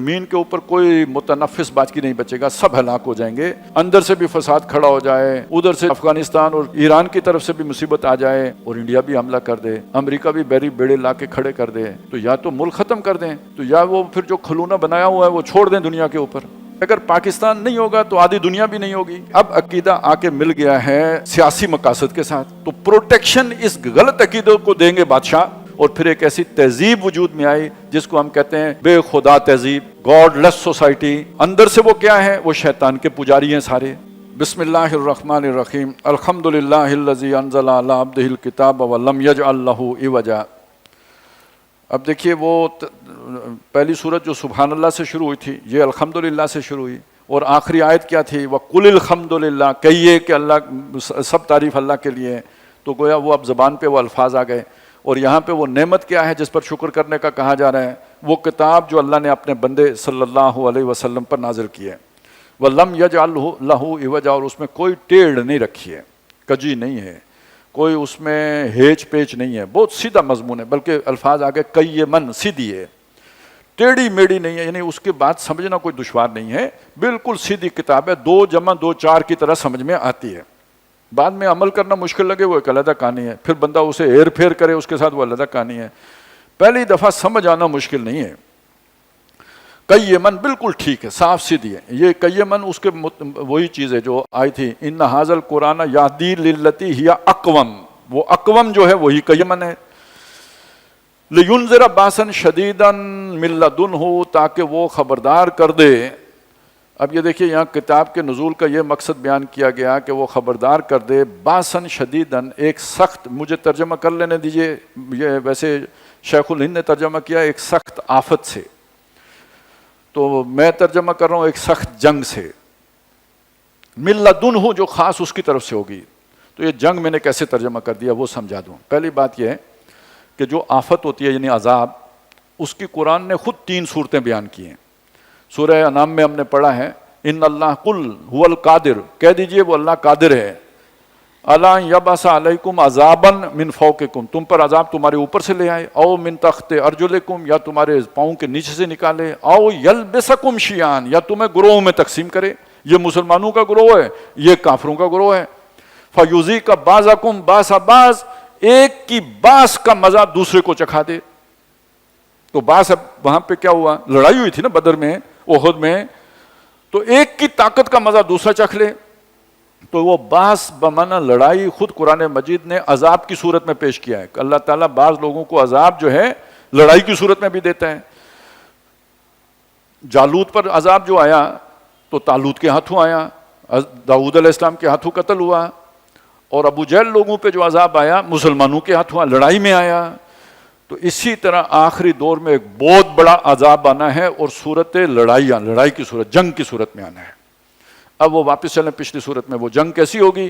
زمین کے اوپر کوئی متنفس باقی نہیں بچے گا، سب ہلاک ہو جائیں گے۔ اندر سے بھی فساد کھڑا ہو جائے، ادھر سے افغانستان اور ایران کی طرف سے بھی مصیبت آ جائے اور انڈیا بھی حملہ کر دے، امریکہ بھی بیری بیڑے لا کے کھڑے کر دے، تو یا تو ملک ختم کر دیں، تو یا وہ پھر جو کھلونا بنایا ہوا ہے وہ چھوڑ دیں دنیا کے اوپر۔ اگر پاکستان نہیں ہوگا تو آدھی دنیا بھی نہیں ہوگی۔ اب عقیدہ آ کے مل گیا ہے سیاسی مقاصد کے ساتھ، تو پروٹیکشن اس غلط عقیدوں کو دیں گے بادشاہ، اور پھر ایک ایسی تہذیب وجود میں آئی جس کو ہم کہتے ہیں بے خدا تہذیب، گاڈ لیس سوسائٹی۔ اندر سے وہ کیا ہے؟ وہ شیطان کے پجاری ہیں سارے۔ بسم اللہ الرحمن الرحیم، الحمد للہ الذی انزل علی عبدہ الکتاب ولم یجعل لہ عوجا۔ اب دیکھیے وہ پہلی سورت جو سبحان اللہ سے شروع ہوئی تھی، یہ الحمدللہ سے شروع ہوئی، اور آخری آیت کیا تھی؟ وَقُلِ الْحَمْدُلِلَّهِ، کہیے کہ اللہ سب تعریف اللہ کے لیے ہے۔ تو گویا وہ اب زبان پہ وہ الفاظ آ گئے، اور یہاں پہ وہ نعمت کیا ہے جس پر شکر کرنے کا کہا جا رہا ہے؟ وہ کتاب جو اللہ نے اپنے بندے صلی اللہ علیہ وسلم پر نازل کی ہے۔ وَلَمْ يَجْعَلْ لَهُ عِوَجًا، اور اس میں کوئی ٹیڑھ نہیں رکھی ہے، کجی نہیں ہے، کوئی اس میں ہیچ پیچ نہیں ہے، بہت سیدھا مضمون ہے، بلکہ الفاظ آگے قیمن، سیدھی ہے، ٹیڑھی میڑھی نہیں ہے، یعنی اس کے بعد سمجھنا کوئی دشوار نہیں ہے، بالکل سیدھی کتاب ہے، 2 + 2 = 4 کی طرح سمجھ میں آتی ہے۔ بعد میں عمل کرنا مشکل لگے وہ ایک علیحدہ کہانی ہے، پھر بندہ اسے ہیر پھیر کرے اس کے ساتھ وہ علیحدہ کہانی ہے، پہلی دفعہ سمجھ آنا مشکل نہیں ہے۔ قیمن بالکل ٹھیک ہے، صاف سیدھی ہے، یہ قیمن اس کے وہی چیز ہے جو آئی تھی ان ھذا القرآن یہدی للتی ہی اقوم، وہ اقوم جو ہے وہی قیمن ہے۔ لینذر باسا شدیدا من لدنہ، تاکہ وہ خبردار کر دے۔ اب یہ دیکھیے یہاں کتاب کے نزول کا یہ مقصد بیان کیا گیا کہ وہ خبردار کر دے باسن شدیدن، ایک سخت، مجھے ترجمہ کر لینے دیجئے، یہ ویسے شیخ الہند نے ترجمہ کیا ایک سخت آفت سے، تو میں ترجمہ کر رہا ہوں ایک سخت جنگ سے، من لدنہ جو خاص اس کی طرف سے ہوگی۔ تو یہ جنگ میں نے کیسے ترجمہ کر دیا وہ سمجھا دوں۔ پہلی بات یہ ہے کہ جو آفت ہوتی ہے یعنی عذاب، اس کی قرآن نے خود 3 صورتیں بیان کی ہیں۔ سورہ انعام میں ہم نے پڑھا ہے ان اللہ قل هو القادر، کہہ دیجئے وہ اللہ قادر ہے، الا یبعث علیکم عذابا من فوقکم، تم پر عذاب تمہارے اوپر سے لے آئے، او من تحت ارجلکم، یا تمہارے پاؤں کے نیچے سے نکالے، او یلبسکم شیعا، یا تمہیں گروہوں میں تقسیم کرے، یہ مسلمانوں کا گروہ ہے، یہ کافروں کا گروہ ہے، فیذیق بعضکم باس بعض، ایک کی باس کا مزہ دوسرے کو چکھا دے۔ تو باس، اب وہاں پہ کیا ہوا؟ لڑائی ہوئی تھی نا بدر میں، احد میں، تو ایک کی طاقت کا مزہ دوسرا چکھ لے، تو وہ باس بمعنی لڑائی خود قرآن مجید نے عذاب کی صورت میں پیش کیا ہے کہ اللہ تعالیٰ بعض لوگوں کو عذاب جو ہے لڑائی کی صورت میں بھی دیتا ہے۔ جالوت پر عذاب جو آیا تو طالوت کے ہاتھوں آیا، داؤد علیہ السلام کے ہاتھوں قتل ہوا، اور ابو جہل لوگوں پہ جو عذاب آیا مسلمانوں کے ہاتھوں لڑائی میں آیا۔ تو اسی طرح آخری دور میں ایک بہت بڑا عذاب آنا ہے، اور صورت لڑائی کی صورت، جنگ کی صورت میں آنا ہے۔ اب وہ واپس چلیں پچھلی صورت میں، وہ جنگ کیسی ہوگی؟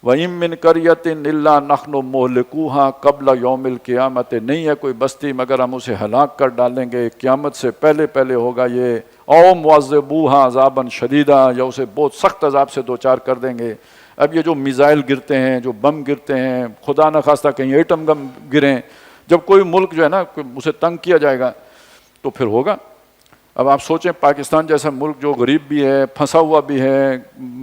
وَإِن مِّن قَرْيَةٍ إِلَّا نَحْنُ مُهْلِكُوهَا قَبْلَ يَوْمِ الْقِيَامَةِ، نہیں ہے کوئی بستی مگر ہم اسے ہلاک کر ڈالیں گے، قیامت سے پہلے پہلے ہوگا یہ، او مُعَذِّبُوهَا عَذَابًا شَدِيدًا، یا اسے بہت سخت عذاب سے دوچار کر دیں گے۔ اب یہ جو میزائل گرتے ہیں، جو بم گرتے ہیں، خدا نخواستہ کہیں ایٹم بم گریں، جب کوئی ملک جو ہے نا اسے تنگ کیا جائے گا تو پھر ہوگا۔ اب آپ سوچیں پاکستان جیسا ملک جو غریب بھی ہے، پھنسا ہوا بھی ہے،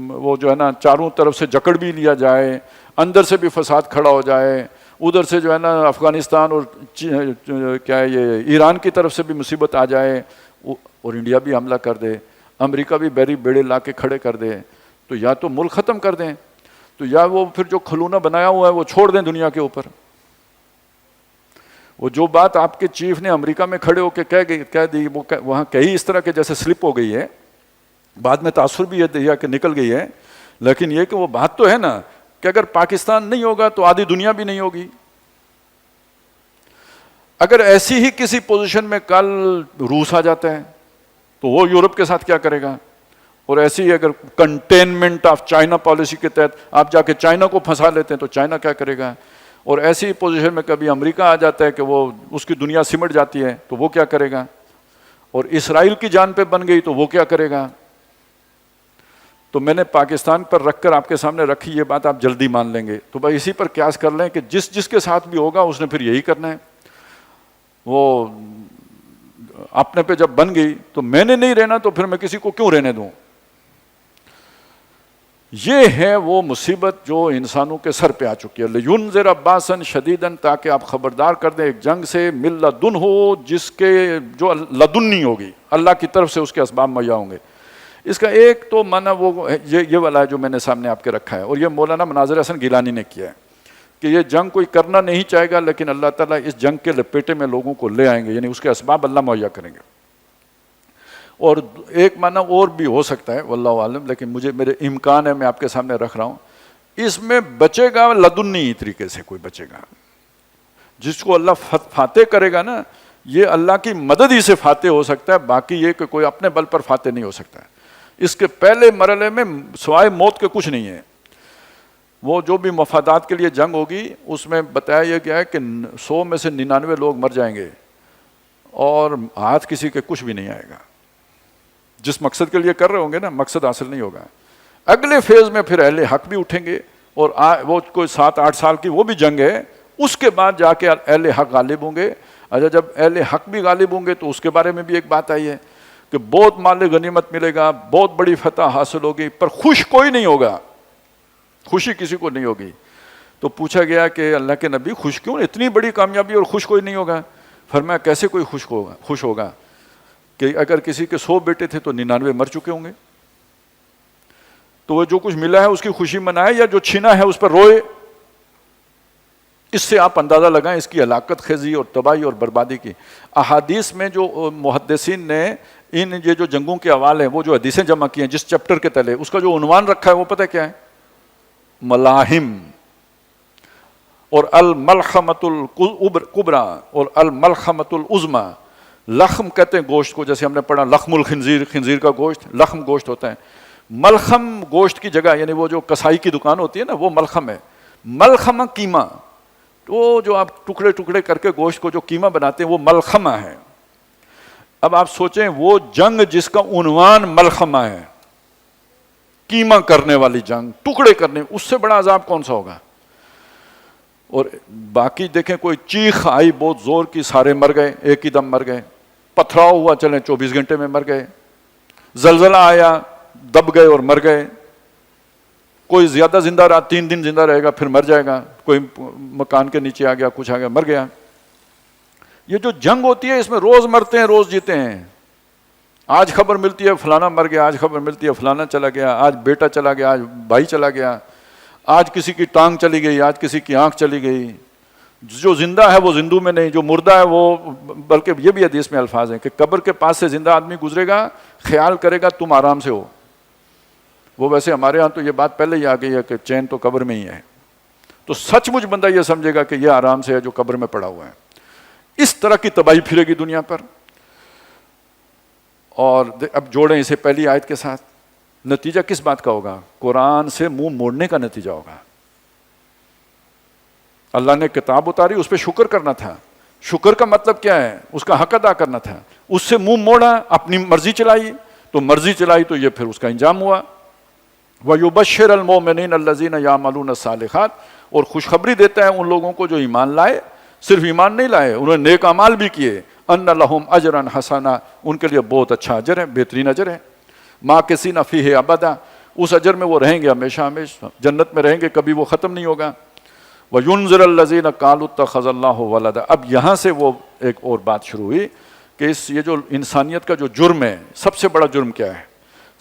وہ جو ہے نا چاروں طرف سے جکڑ بھی لیا جائے، اندر سے بھی فساد کھڑا ہو جائے، ادھر سے جو ہے نا افغانستان اور کیا ہے یہ ایران کی طرف سے بھی مصیبت آ جائے، اور انڈیا بھی حملہ کر دے، امریکہ بھی بیری بیڑے لا کے کھڑے کر دے، تو یا تو ملک ختم کر دیں، تو یا وہ پھر جو کھلونا بنایا ہوا ہے وہ چھوڑ دیں دنیا کے اوپر۔ وہ جو بات آپ کے چیف نے امریکہ میں کھڑے ہو کے کہہ دی، وہ وہاں کہی اس طرح کے جیسے سلپ ہو گئی ہے، بعد میں تاثر بھی یہ دیا کہ نکل گئی ہے، لیکن یہ کہ وہ بات تو ہے نا کہ اگر پاکستان نہیں ہوگا تو آدھی دنیا بھی نہیں ہوگی۔ اگر ایسی ہی کسی پوزیشن میں کل روس آ جاتا ہے تو وہ یورپ کے ساتھ کیا کرے گا؟ اور ایسی ہی اگر کنٹینمنٹ آف چائنا پالیسی کے تحت آپ جا کے چائنا کو پھنسا لیتے ہیں تو چائنا کیا کرے گا؟ اور ایسی پوزیشن میں کبھی امریکہ آ جاتا ہے کہ وہ اس کی دنیا سمٹ جاتی ہے تو وہ کیا کرے گا؟ اور اسرائیل کی جان پہ بن گئی تو وہ کیا کرے گا؟ تو میں نے پاکستان پر رکھ کر آپ کے سامنے رکھی، یہ بات آپ جلدی مان لیں گے، تو بھائی اسی پر قیاس کر لیں کہ جس کے ساتھ بھی ہوگا اس نے پھر یہی کرنا ہے۔ وہ اپنے پہ جب بن گئی تو میں نے نہیں رہنا تو پھر میں کسی کو کیوں رہنے دوں. یہ ہے وہ مصیبت جو انسانوں کے سر پہ آ چکی ہے. لِيُنذِرَ بَأْسًا شَدِيدًا, تاکہ آپ خبردار کر دیں ایک جنگ سے, مِن لَدُنْہُ, جس کے جو لدنی ہوگی, اللہ کی طرف سے اس کے اسباب مہیا ہوں گے. اس کا ایک تو معنی وہ یہ والا ہے جو میں نے سامنے آپ کے رکھا ہے, اور یہ مولانا مناظر حسن گیلانی نے کیا ہے کہ یہ جنگ کوئی کرنا نہیں چاہے گا, لیکن اللہ تعالیٰ اس جنگ کے لپیٹے میں لوگوں کو لے آئیں گے, یعنی اس کے اسباب اللہ مہیا کریں گے. اور ایک معنی اور بھی ہو سکتا ہے واللہ عالم, لیکن مجھے میرے امکان ہے میں آپ کے سامنے رکھ رہا ہوں. اس میں بچے گا لدنی طریقے سے کوئی بچے گا, جس کو اللہ فاتح کرے گا نا, یہ اللہ کی مدد ہی سے فاتح ہو سکتا ہے, باقی یہ کہ کوئی اپنے بل پر فاتح نہیں ہو سکتا ہے. اس کے پہلے مرحلے میں سوائے موت کے کچھ نہیں ہے. وہ جو بھی مفادات کے لیے جنگ ہوگی اس میں بتایا یہ گیا ہے کہ 100 میں سے 99 لوگ مر جائیں گے اور ہاتھ کسی کے کچھ بھی نہیں آئے گا. جس مقصد کے لیے کر رہے ہوں گے نا, مقصد حاصل نہیں ہوگا. اگلے فیز میں پھر اہل حق بھی اٹھیں گے, اور وہ کوئی 7-8 سال کی وہ بھی جنگ ہے, اس کے بعد جا کے اہل حق غالب ہوں گے. اچھا, جب اہل حق بھی غالب ہوں گے تو اس کے بارے میں بھی ایک بات آئی ہے کہ بہت مال غنیمت ملے گا, بہت بڑی فتح حاصل ہوگی, پر خوش کوئی نہیں ہوگا, خوشی کسی کو نہیں ہوگی. تو پوچھا گیا کہ اللہ کے نبی خوش کیوں, اتنی بڑی کامیابی اور خوش کوئی نہیں ہوگا؟ فرمایا کیسے کوئی خوش ہوگا کہ اگر کسی کے 100 بیٹے تھے تو 99 مر چکے ہوں گے, تو وہ جو کچھ ملا ہے اس کی خوشی منائے یا جو چھینا ہے اس پر روئے. اس سے آپ اندازہ لگائیں اس کی ہلاکت خیزی اور تباہی اور بربادی کی. احادیث میں جو محدثین نے یہ جو جنگوں کے حوالے ہیں, وہ جو حدیثیں جمع کی ہیں جس چیپٹر کے تلے, اس کا جو عنوان رکھا ہے وہ پتہ کیا ہے؟ ملاحم اور الملحمۃ الکبریٰ اور الملحمۃ العظمیٰ. لخم کہتے ہیں گوشت کو, جیسے ہم نے پڑھا لخم الخنزیر, خنزیر کا گوشت لخم گوشت ہوتا ہے. ملخم گوشت کی جگہ, یعنی وہ جو کسائی کی دکان ہوتی ہے نا, وہ ملخم ہے. ملخمہ قیمہ, وہ جو آپ ٹکڑے ٹکڑے کر کے گوشت کو جو قیمہ بناتے ہیں وہ ملخمہ ہے. اب آپ سوچیں وہ جنگ جس کا عنوان ملخمہ ہے, قیمہ کرنے والی جنگ, ٹکڑے کرنے, اس سے بڑا عذاب کون سا ہوگا؟ اور باقی دیکھیں کوئی چیخ آئی بہت زور کی, سارے مر گئے, ایک ہی دم مر گئے. پتھراؤ ہوا, چلیں 24 گھنٹے میں مر گئے. زلزلہ آیا, دب گئے اور مر گئے. کوئی زیادہ زندہ رہا, 3 دن زندہ رہے گا پھر مر جائے گا. کوئی مکان کے نیچے آ گیا, کچھ آ گیا, مر گیا. یہ جو جنگ ہوتی ہے اس میں روز مرتے ہیں روز جیتے ہیں. آج خبر ملتی ہے فلانا مر گیا, آج خبر ملتی ہے فلانا چلا گیا, آج بیٹا چلا گیا, آج بھائی چلا گیا, آج کسی کی ٹانگ چلی گئی, آج کسی کی آنکھ چلی گئی. جو زندہ ہے وہ زندوں میں نہیں, جو مردہ ہے وہ, بلکہ یہ بھی حدیث میں الفاظ ہیں کہ قبر کے پاس سے زندہ آدمی گزرے گا, خیال کرے گا تم آرام سے ہو. وہ ویسے ہمارے ہاں تو یہ بات پہلے ہی آ گئی ہے کہ چین تو قبر میں ہی ہے, تو سچ مچ بندہ یہ سمجھے گا کہ یہ آرام سے ہے جو قبر میں پڑا ہوا ہے. اس طرح کی تباہی پھرے گی دنیا پر. اور اب جوڑیں اسے پہلی آیت کے ساتھ, نتیجہ کس بات کا ہوگا؟ قرآن سے منہ موڑنے کا نتیجہ ہوگا. اللہ نے کتاب اتاری, اس پہ شکر کرنا تھا. شکر کا مطلب کیا ہے؟ اس کا حق ادا کرنا تھا. اس سے منہ موڑا, اپنی مرضی چلائی, تو مرضی چلائی تو یہ پھر اس کا انجام ہوا. وَيُبَشِّرَ الْمُؤْمِنِينَ الَّذِينَ يَعْمَلُونَ الصَّالِحَاتِ, اور خوشخبری دیتا ہے ان لوگوں کو جو ایمان لائے, صرف ایمان نہیں لائے, انہوں نے نیک اعمال بھی کیے. ان لہم اجرا حسنا, ان کے لیے بہت اچھا اجر ہے, بہترین اجر ہے. ماکثین فیہ ابدا, اس اجر میں وہ رہیں گے ہمیشہ ہمیشہ, جنت میں رہیں گے, کبھی وہ ختم نہیں ہوگا. وَيُنذِرَ الَّذِينَ قَالُوا اتَّخَذَ اللَّهُ وَلَدًا. اب یہاں سے وہ ایک اور بات شروع ہوئی کہ یہ جو انسانیت کا جو جرم ہے, سب سے بڑا جرم کیا ہے؟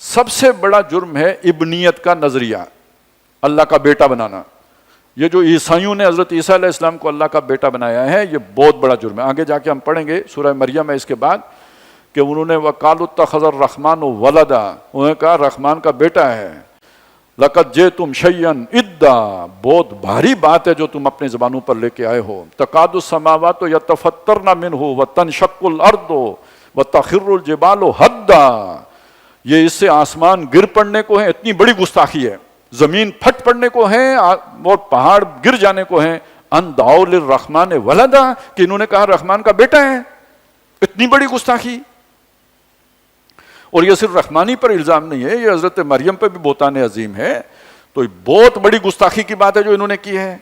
سب سے بڑا جرم ہے ابنیت کا نظریہ, اللہ کا بیٹا بنانا. یہ جو عیسائیوں نے حضرت عیسیٰ علیہ السلام کو اللہ کا بیٹا بنایا ہے, یہ بہت بڑا جرم ہے. آگے جا کے ہم پڑھیں گے سورہ مریم میں اس کے بعد کہ انہوں نے وَقَالُوا اتَّخَذَ الرَّحْمَنُ وَلَدًا, انہوں نے کہا رحمان کا بیٹا ہے. لَقَدْ جِئْتُمْ شَيْئًا إِدًّا, بہت بھاری بات ہے جو تم اپنی زبانوں پر لے کے آئے ہو. تَكَادُ السَّمَاوَاتُ يَتَفَطَّرْنَ مِنْهُ وَتَنشَقُّ الْأَرْضُ وَتَخِرُّ الْجِبَالُ هَدًّا. یہ اس سے آسمان گر پڑنے کو ہے, اتنی بڑی گستاخی ہے. زمین پھٹ پڑنے کو ہے اور پہاڑ گر جانے کو ہے. ان دعوا للرحمن ولدا, کہ انہوں نے کہا رحمان کا بیٹا ہے. اتنی بڑی گستاخی. اور یہ صرف رحمانی پر الزام نہیں ہے, یہ حضرت مریم پہ بھی بہتان عظیم ہے. تو بہت بڑی گستاخی کی بات ہے جو انہوں نے کی ہے.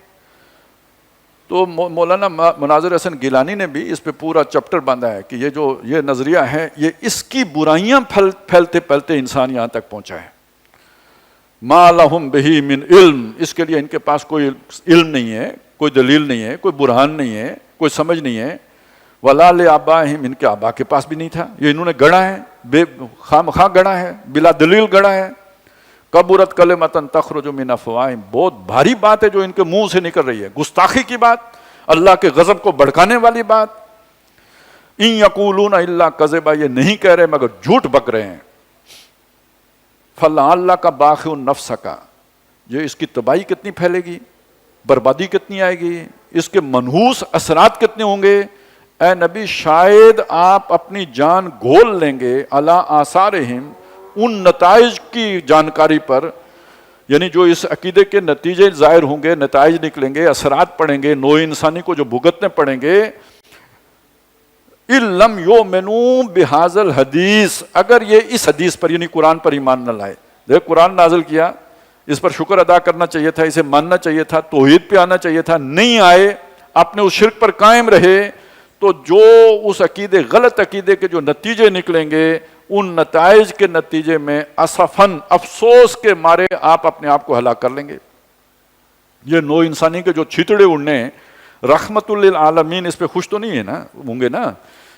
تو مولانا مناظر حسن گیلانی نے بھی اس پہ پورا چپٹر باندھا ہے کہ یہ نظریہ ہے، یہ اس کی برائیاں پھیلتے پھیلتے انسان یہاں تک پہنچا ہے. ما لہم بہی من علم، اس کے لیے ان کے پاس کوئی علم نہیں ہے، کوئی دلیل نہیں ہے، کوئی برہان نہیں ہے، کوئی سمجھ نہیں ہے. ولا لآبائہم، ان کے آبا کے پاس بھی نہیں تھا، یہ انہوں نے گڑھا ہے، بے خواہ گڑھا ہے، بلا دلیل گڑھا ہے. کبرت کلمۃ تخرج من افواہہم، بہت بھاری بات ہے جو ان کے منہ سے نکل رہی ہے، گستاخی کی بات، اللہ کے غضب کو بھڑکانے والی بات. ان یقولون الا کذبا، یہ نہیں کہہ رہے مگر جھوٹ بک رہے ہیں. فلعلک اللہ کا باخع نفسک، یہ اس کی تباہی کتنی پھیلے گی، بربادی کتنی آئے گی، اس کے منحوس اثرات کتنے ہوں گے. اے نبی شاید آپ اپنی جان گھول لیں گے علی آثارہم، ان نتائج کی جانکاری پر، یعنی جو اس عقیدے کے نتیجے ظاہر ہوں گے، نتائج نکلیں گے، اثرات پڑیں گے، نوع انسانی کو جو بھگتنے پڑیں گے. ان لم یؤمنوا بہذا الحدیث، اگر یہ اس حدیث پر یعنی قرآن پر ایمان نہ لائے. دیکھ قرآن نازل کیا، اس پر شکر ادا کرنا چاہیے تھا، اسے ماننا چاہیے تھا، توحید پہ آنا چاہیے تھا، نہیں آئے، اپنے اس شرک پر قائم رہے، تو جو اس عقیدے غلط عقیدے کے جو نتیجے نکلیں گے، ان نتائج کے نتیجے میں اسفن، افسوس کے مارے آپ اپنے آپ کو ہلاک کر لیں گے. یہ نوع انسانی کے جو چھتڑے اڑنے، رحمت للعالمین اس پہ خوش تو نہیں ہے نا، ہوں گے نا.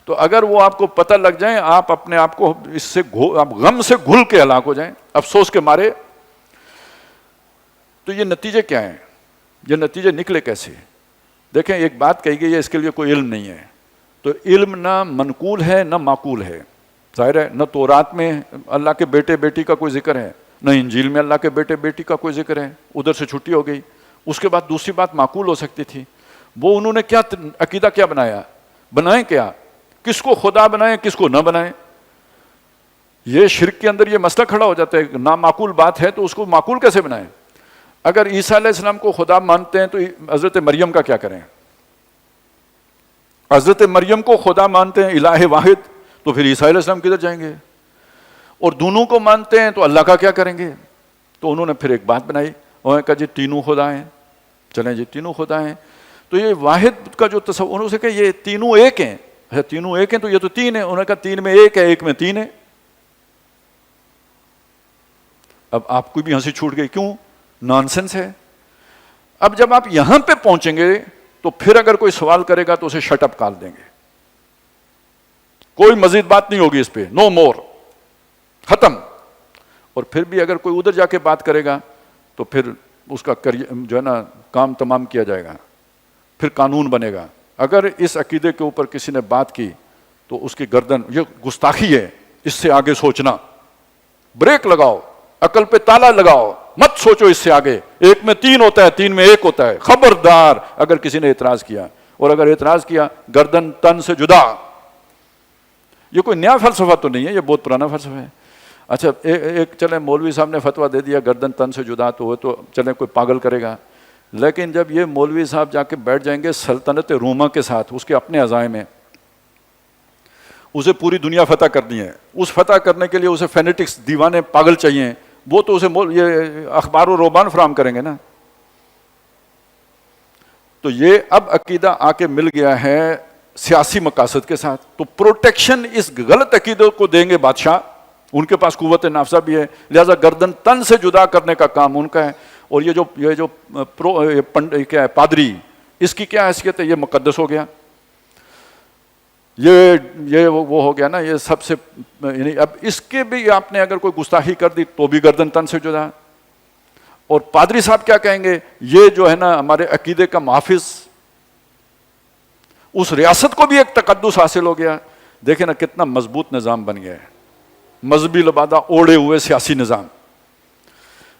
تو اگر وہ آپ کو پتہ لگ جائیں، آپ اپنے آپ کو اس سے آپ غم سے گھل کے ہلاک ہو جائیں افسوس کے مارے. تو یہ نتیجے کیا ہیں، یہ نتیجے نکلے کیسے؟ دیکھیں ایک بات کہی گئی ہے، اس کے لیے کوئی علم نہیں ہے. تو علم نہ منقول ہے نہ معقول ہے. ظاہر ہے نہ تورات میں اللہ کے بیٹے بیٹی کا کوئی ذکر ہے، نہ انجیل میں اللہ کے بیٹے بیٹی کا کوئی ذکر ہے، ادھر سے چھٹی ہو گئی. اس کے بعد دوسری بات معقول ہو سکتی تھی، وہ انہوں نے کیا عقیدہ کیا بنایا، بنائیں کیا، کس کو خدا بنائیں کس کو نہ بنائیں. یہ شرک کے اندر یہ مسئلہ کھڑا ہو جاتا ہے، نامعقول بات ہے تو اس کو معقول کیسے بنائیں. اگر عیسیٰ علیہ السلام کو خدا مانتے ہیں تو حضرت مریم کا کیا کریں؟ حضرت مریم کو خدا مانتے ہیں، الہ واحد، تو پھر عیسیٰ علیہ السلام کدھر جائیں گے؟ اور دونوں کو مانتے ہیں تو اللہ کا کیا کریں گے؟ تو انہوں نے پھر ایک بات بنائی، انہوں نے کہا جی تینوں خدا ہیں، چلیں جی تینوں خدا ہیں. تو یہ واحد کا جو تصور، انہوں نے کہا یہ تینوں ایک ہیں. اچھا تینوں ایک ہیں تو یہ تو تین ہیں. انہوں نے کہا تین میں ایک ہے، ایک میں تین ہے. اب آپ کو بھی ہنسی چھوٹ گئی، کیوں؟ نانسنس ہے. اب جب آپ یہاں پہ پہنچیں گے تو پھر اگر کوئی سوال کرے گا تو اسے شٹ اپ کال دیں گے، کوئی مزید بات نہیں ہوگی اس پہ، نو مور، ختم. اور پھر بھی اگر کوئی ادھر جا کے بات کرے گا تو پھر اس کا جو ہے نا کام تمام کیا جائے گا، پھر قانون بنے گا. اگر اس عقیدے کے اوپر کسی نے بات کی تو اس کی گردن، یہ گستاخی ہے، اس سے آگے سوچنا، بریک لگاؤ، عقل پہ تالا لگاؤ، مت سوچو اس سے آگے. ایک میں تین ہوتا ہے، تین میں ایک ہوتا ہے. خبردار اگر کسی نے اعتراض کیا، اور اگر اعتراض کیا گردن تن سے جدا. یہ کوئی نیا فلسفہ تو نہیں ہے، یہ بہت پرانا فلسفہ ہے. اچھا ایک چلیں مولوی صاحب نے فتویٰ دے دیا گردن تن سے جدا، تو وہ تو چلیں کوئی پاگل کرے گا. لیکن جب یہ مولوی صاحب جا کے بیٹھ جائیں گے سلطنت روما کے ساتھ، اس کے اپنے عزائم میں، اسے پوری دنیا فتح کرنی ہے، اس فتح کرنے کے لیے اسے فینیٹکس، دیوانے، پاگل چاہیے، وہ تو اسے یہ اخبار و روبان فراہم کریں گے نا. تو یہ اب عقیدہ آ کے مل گیا ہے سیاسی مقاصد کے ساتھ. تو پروٹیکشن اس غلط عقیدے کو دیں گے بادشاہ، ان کے پاس قوت نافذہ بھی ہے، لہذا گردن تن سے جدا کرنے کا کام ان کا ہے. اور یہ جو کیا ہے پادری، اس کی کیا حیثیت ہے؟ یہ مقدس ہو گیا، یہ وہ ہو گیا نا، یہ سب سے، یعنی اب اس کے بھی آپ نے اگر کوئی گستاخی کر دی تو بھی گردن تن سے جدا. اور پادری صاحب کیا کہیں گے؟ یہ جو ہے نا ہمارے عقیدے کا محافظ، اس ریاست کو بھی ایک تقدس حاصل ہو گیا. دیکھیں نا کتنا مضبوط نظام بن گیا ہے، مذہبی لبادہ اوڑے ہوئے سیاسی نظام.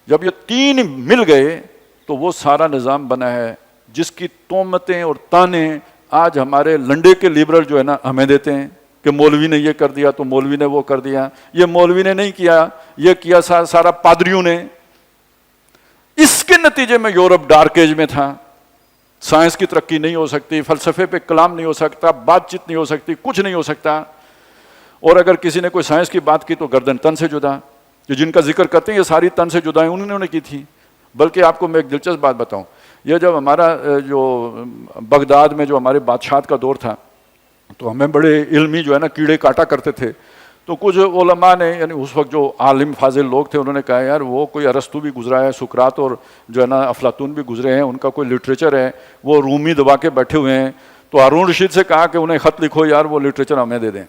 جب یہ تین مل گئے تو وہ سارا نظام بنا ہے جس کی تہمتیں اور تانے آج ہمارے لنڈے کے لیبرل جو ہے نا ہمیں دیتے ہیں کہ مولوی نے یہ کر دیا تو مولوی نے وہ کر دیا. یہ مولوی نے نہیں کیا، یہ کیا سارا پادریوں نے. اس کے نتیجے میں یورپ ڈارک ایج میں تھا. سائنس کی ترقی نہیں ہو سکتی، فلسفے پہ کلام نہیں ہو سکتا، بات چیت نہیں ہو سکتی، کچھ نہیں ہو سکتا. اور اگر کسی نے کوئی سائنس کی بات کی تو گردن تن سے جدا. یہ جن کا ذکر کرتے ہیں یہ ساری تن سے جدائیں انہوں نے کی تھی. بلکہ آپ کو میں ایک دلچسپ بات بتاؤں، یہ جب ہمارا جو بغداد میں جو ہمارے بادشاہت کا دور تھا تو ہمیں بڑے علمی جو ہے نا کیڑے کاٹا کرتے تھے. تو کچھ علماء نے یعنی اس وقت جو عالم فاضل لوگ تھے انہوں نے کہا یار وہ کوئی ارسطو بھی گزرا ہے, سقراط اور جو ہے نا افلاطون بھی گزرے ہیں, ان کا کوئی لٹریچر ہے, وہ رومی دبا کے بیٹھے ہوئے ہیں. تو ہارون رشید سے کہا کہ انہیں خط لکھو یار وہ لٹریچر ہمیں دے دیں,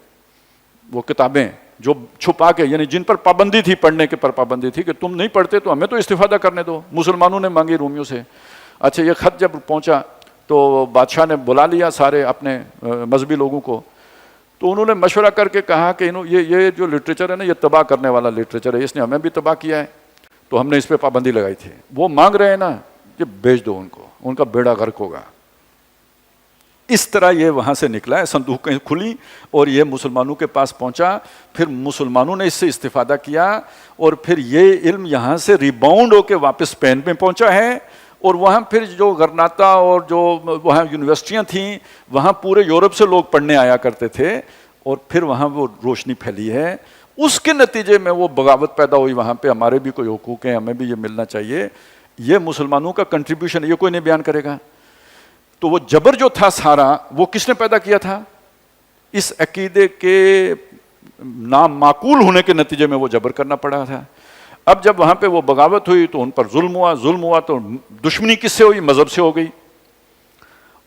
وہ کتابیں جو چھپا کے یعنی جن پر پابندی تھی, پڑھنے کے پر پابندی تھی کہ تم نہیں پڑھتے تو ہمیں تو استفادہ کرنے دو. مسلمانوں نے مانگی رومیوں سے. اچھا یہ خط جب پہنچا تو بادشاہ نے بلا لیا سارے اپنے مذہبی لوگوں کو. تو انہوں نے مشورہ کر کے کہا کہ یہ جو لٹریچر ہے نا یہ تباہ کرنے والا لٹریچر ہے, اس نے ہمیں بھی تباہ کیا ہے. تو ہم نے اس پہ پابندی لگائی تھی. وہ مانگ رہے ہیں نا کہ بیچ دو ان کو, ان کا بیڑا غرق ہوگا. اس طرح یہ وہاں سے نکلا ہے, صندوقیں کھلی اور یہ مسلمانوں کے پاس پہنچا. پھر مسلمانوں نے اس سے استفادہ کیا اور پھر یہ علم یہاں سے ریباؤنڈ ہو کے واپس اسپین میں پہنچا ہے. اور وہاں پھر جو غرناطہ اور جو وہاں یونیورسٹیاں تھیں وہاں پورے یورپ سے لوگ پڑھنے آیا کرتے تھے اور پھر وہاں وہ روشنی پھیلی ہے. اس کے نتیجے میں وہ بغاوت پیدا ہوئی وہاں پہ, ہمارے بھی کوئی حقوق ہیں, ہمیں بھی یہ ملنا چاہیے. یہ مسلمانوں کا کنٹریبیوشن ہے, یہ کوئی نہیں بیان کرے گا. تو وہ جبر جو تھا سارا وہ کس نے پیدا کیا تھا؟ اس عقیدے کے نامعقول ہونے کے نتیجے میں وہ جبر کرنا پڑا تھا. اب جب وہاں پہ وہ بغاوت ہوئی تو ان پر ظلم ہوا تو دشمنی کس سے ہوئی؟ مذہب سے ہو گئی.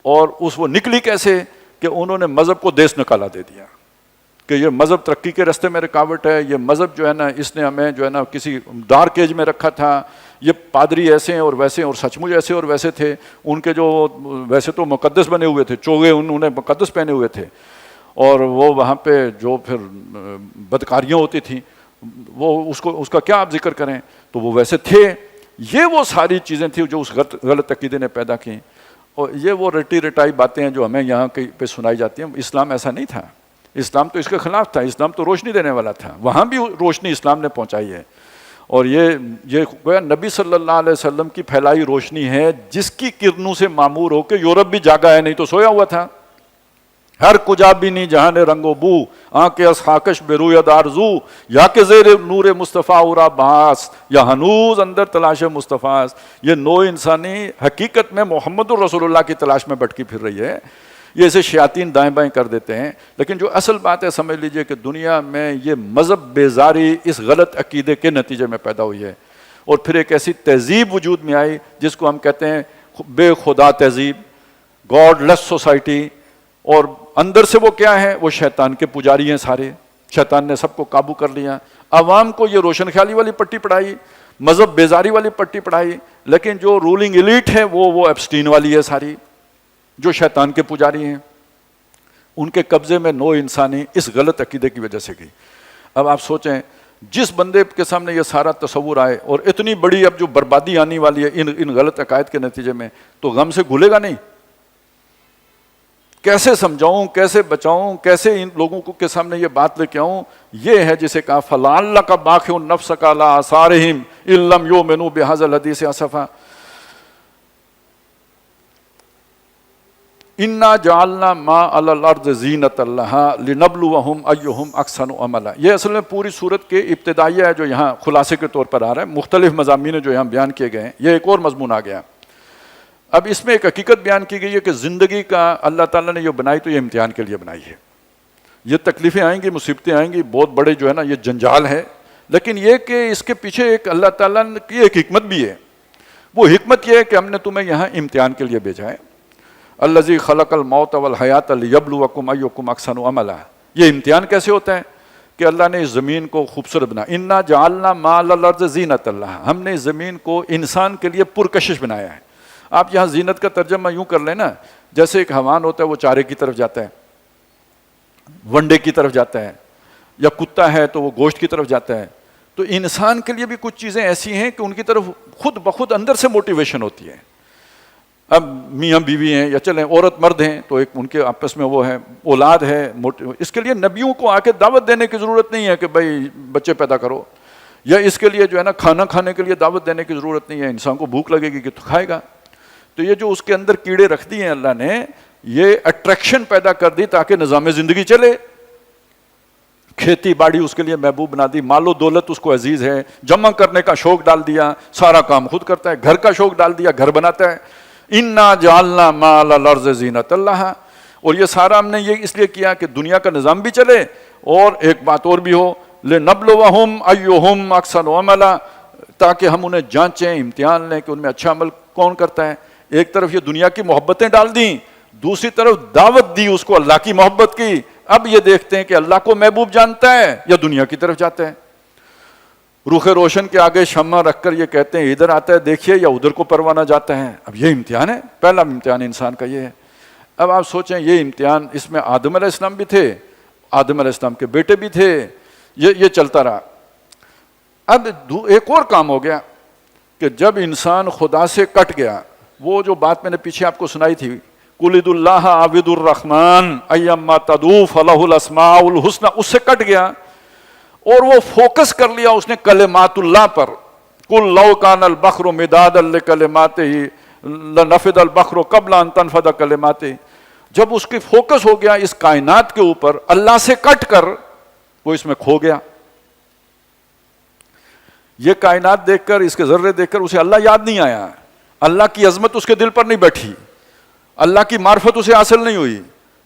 اور وہ نکلی کیسے کہ انہوں نے مذہب کو دیس نکالا دے دیا کہ یہ مذہب ترقی کے راستے میں رکاوٹ ہے, یہ مذہب جو ہے نا اس نے ہمیں جو ہے نا کسی ڈارک ایج میں رکھا تھا. یہ پادری ایسے ہیں اور ویسے اور سچ مچ ایسے اور ویسے تھے. ان کے جو ویسے تو مقدس بنے ہوئے تھے, چوغے انہوں نے مقدس پہنے ہوئے تھے, اور وہ وہاں پہ جو پھر بدکاریاں ہوتی تھیں وہ اس کا کیا آپ ذکر کریں, تو وہ ویسے تھے. یہ وہ ساری چیزیں تھیں جو اس غلط عقیدے نے پیدا کی. اور یہ وہ رٹی رٹائی باتیں ہیں جو ہمیں یہاں پہ سنائی جاتی ہیں. اسلام ایسا نہیں تھا, اسلام تو اس کے خلاف تھا. اسلام تو روشنی دینے والا تھا, وہاں بھی روشنی اسلام نے پہنچائی ہے. اور یہ گویا نبی صلی اللہ علیہ وسلم کی پھیلائی روشنی ہے جس کی کرنوں سے معمور ہو کے یورپ بھی جاگا ہے, نہیں تو سویا ہوا تھا. ہر کجا بھی نہیں جہاں رنگ و بو, آنکھ اس خاکش بے رویت آرزو, یا کہ زیر نور مصطفیٰ اورا باس, یا ہنوز اندر تلاش مصطفیٰ. یہ نو انسانی حقیقت میں محمد الرسول اللہ کی تلاش میں بھٹکی پھر رہی ہے. یہ اسے شیاطین دائیں بائیں کر دیتے ہیں. لیکن جو اصل بات ہے سمجھ لیجئے کہ دنیا میں یہ مذہب بیزاری اس غلط عقیدے کے نتیجے میں پیدا ہوئی ہے. اور پھر ایک ایسی تہذیب وجود میں آئی جس کو ہم کہتے ہیں بے خدا تہذیب, گاڈ لیس سوسائٹی. اور اندر سے وہ کیا ہے؟ وہ شیطان کے پجاری ہیں سارے. شیطان نے سب کو قابو کر لیا. عوام کو یہ روشن خیالی والی پٹی پڑھائی, مذہب بیزاری والی پٹی پڑھائی. لیکن جو رولنگ ایلیٹ ہے وہ ایبسٹین والی ہے ساری, جو شیطان کے پجاری ہیں. ان کے قبضے میں نو انسانی اس غلط عقیدے کی وجہ سے گئی. اب آپ سوچیں جس بندے کے سامنے یہ سارا تصور آئے اور اتنی بڑی اب جو بربادی آنے والی ہے ان غلط عقائد کے نتیجے میں, تو غم سے گھلے گا نہیں. کیسے سمجھاؤں, کیسے بچاؤں, کیسے ان لوگوں کے سامنے یہ بات لے کے آؤں؟ یہ ہے جسے کہا فَلَعَلَّكَ بَاخِعٌ نَفْسَكَ عَلَىٰ آثَارِهِمْ إِن لَّمْ يُؤْمِنُوا بِهَٰذَا الْحَدِيثِ أَسَفًا إِنَّا جَعَلْنَا مَا عَلَى الْأَرْضِ زِينَةً لَّهَا لِنَبْلُوَهُمْ أَيُّهُمْ أَحْسَنُ عَمَلًا. یہ اصل میں پوری صورت کے ابتدائیہ ہے جو یہاں خلاصے کے طور پر آ رہا ہے. مختلف مضامین جو یہاں بیان کیے گئے ہیں, یہ ایک اور مضمون آ گیا. اب اس میں ایک حقیقت بیان کی گئی ہے کہ زندگی کا اللہ تعالیٰ نے یہ بنائی تو یہ امتحان کے لیے بنائی ہے. یہ تکلیفیں آئیں گی, مصیبتیں آئیں گی, بہت بڑے جو ہے نا یہ جنجال ہے. لیکن یہ کہ اس کے پیچھے ایک اللہ تعالیٰ کی ایک حکمت بھی ہے. وہ حکمت یہ ہے کہ ہم نے تمہیں یہاں امتحان کے لیے بھیجا ہے. الذی خلق الموت والحیات لیبلوکم ایکم احسن عملا. یہ امتحان کیسے ہوتا ہے کہ اللہ نے اس زمین کو خوبصورت بنا. انا جعلنا ما علی الارض زینۃ اللہ, ہم نے اس زمین کو انسان کے لیے پرکشش بنایا ہے. آپ یہاں زینت کا ترجمہ یوں کر لیں نا, جیسے ایک حیوان ہوتا ہے وہ چارے کی طرف جاتا ہے, ونڈے کی طرف جاتا ہے, یا کتا ہے تو وہ گوشت کی طرف جاتا ہے. تو انسان کے لیے بھی کچھ چیزیں ایسی ہیں کہ ان کی طرف خود بخود اندر سے موٹیویشن ہوتی ہے. اب میاں بیوی ہیں یا چلیں عورت مرد ہیں تو ایک ان کے آپس میں وہ ہے, اولاد ہے. اس کے لیے نبیوں کو آ کے دعوت دینے کی ضرورت نہیں ہے کہ بھائی بچے پیدا کرو, یا اس کے لیے جو ہے نا کھانا کھانے کے لیے دعوت دینے کی ضرورت نہیں ہے. انسان کو بھوک لگے گی کہ تو کھائے گا. تو یہ جو اس کے اندر کیڑے رکھ دیے ہیں اللہ نے, یہ اٹریکشن پیدا کر دی تاکہ نظام زندگی چلے. کھیتی باڑی اس کے لیے محبوب بنا دی, مال و دولت اس کو عزیز ہے, جمع کرنے کا شوق ڈال دیا, سارا کام خود کرتا ہے. گھر کا شوق ڈال دیا, گھر بناتا ہے. انا جعلنا ما علی الارض زینۃ لہا. اور یہ سارا ہم نے یہ اس لیے کیا کہ دنیا کا نظام بھی چلے اور ایک بات اور بھی ہو لنبلوہم ایہم احسن عملا, تاکہ ہم انہیں جانچیں, امتحان لیں کہ ان میں اچھا عمل کون کرتا ہے. ایک طرف یہ دنیا کی محبتیں ڈال دیں, دوسری طرف دعوت دی اس کو اللہ کی محبت کی. اب یہ دیکھتے ہیں کہ اللہ کو محبوب جانتا ہے یا دنیا کی طرف جاتا ہے. رخ روشن کے آگے شمع رکھ کر یہ کہتے ہیں ادھر آتا ہے دیکھیے یا ادھر کو پروانہ جاتا ہے. اب یہ امتحان ہے, پہلا امتحان انسان کا یہ ہے. اب آپ سوچیں یہ امتحان, اس میں آدم علیہ السلام بھی تھے, آدم علیہ السلام کے بیٹے بھی تھے, یہ چلتا رہا. اب ایک اور کام ہو گیا کہ جب انسان خدا سے کٹ گیا, وہ جو بات میں نے پیچھے آپ کو سنائی تھی, قل ادعوا اللہ عبد الرحمن ایما تدعوا فلہ الاسماء الحسنی, اس سے کٹ گیا اور وہ فوکس کر لیا اس نے کلمات اللہ پر. قل لو کان البحر مدادا لکلماتہ لنفد البحر قبل ان تنفد کلماتہ. جب اس کی فوکس ہو گیا اس کائنات کے اوپر, اللہ سے کٹ کر وہ اس میں کھو گیا. یہ کائنات دیکھ کر, اس کے ذرے دیکھ کر اسے اللہ یاد نہیں آیا, اللہ کی عظمت اس کے دل پر نہیں بیٹھی, اللہ کی معرفت اسے حاصل نہیں ہوئی.